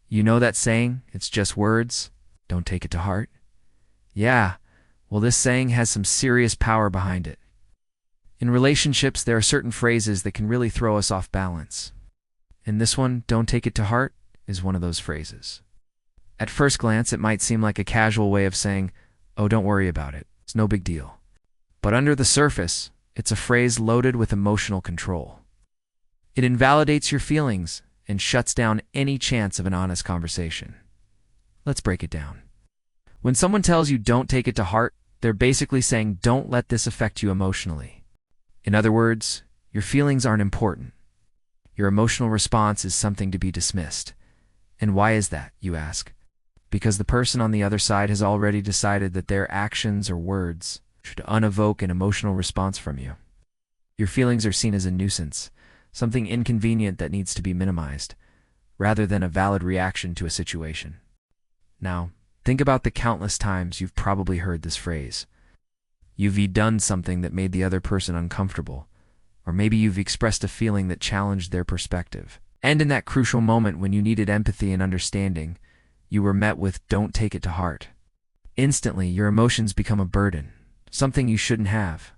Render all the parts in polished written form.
You know that saying, it's just words, don't take it to heart? Yeah, well, this saying has some serious power behind it. In relationships, there are certain phrases that can really throw us off balance. And this one, don't take it to heart, is one of those phrases. At first glance, it might seem like a casual way of saying, oh, don't worry about it, it's no big deal. But under the surface, it's a phrase loaded with emotional control. It invalidates your feelings and shuts down any chance of an honest conversation. Let's break it down. When someone tells you don't take it to heart, they're basically saying don't let this affect you emotionally. In other words, your feelings aren't important. Your emotional response is something to be dismissed. And why is that, you ask? Because the person on the other side has already decided that their actions or words should unevoke an emotional response from you. Your feelings are seen as a nuisance, something inconvenient that needs to be minimized, rather than a valid reaction to a situation. Now, think about the countless times you've probably heard this phrase. You've done something that made the other person uncomfortable, or maybe you've expressed a feeling that challenged their perspective. And in that crucial moment when you needed empathy and understanding, you were met with don't take it to heart. Instantly, your emotions become a burden, something you shouldn't have.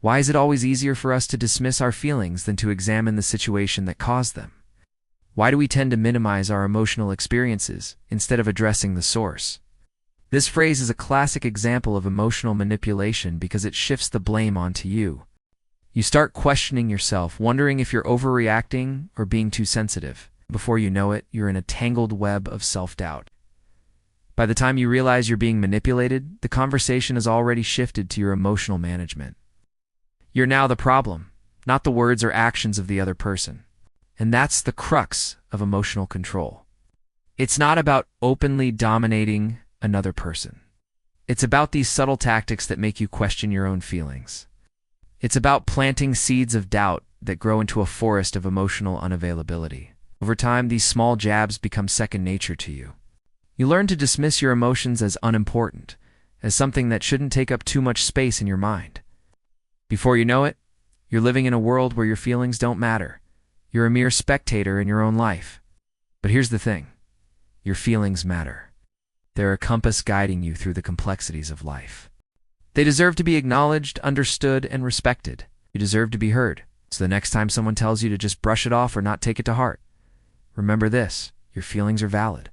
Why is it always easier for us to dismiss our feelings than to examine the situation that caused them? Why do we tend to minimize our emotional experiences instead of addressing the source? This phrase is a classic example of emotional manipulation because it shifts the blame onto you. You start questioning yourself, wondering if you're overreacting or being too sensitive. Before you know it, you're in a tangled web of self-doubt. By the time you realize you're being manipulated, the conversation has already shifted to your emotional management. You're now the problem, not the words or actions of the other person. And that's the crux of emotional control. It's not about openly dominating another person. It's about these subtle tactics that make you question your own feelings. It's about planting seeds of doubt that grow into a forest of emotional unavailability. Over time, these small jabs become second nature to you. You learn to dismiss your emotions as unimportant, as something that shouldn't take up too much space in your mind. Before you know it, you're living in a world where your feelings don't matter. You're a mere spectator in your own life. But here's the thing. Your feelings matter. They're a compass guiding you through the complexities of life. They deserve to be acknowledged, understood, and respected. You deserve to be heard. So the next time someone tells you to just brush it off or not take it to heart, remember this: your feelings are valid.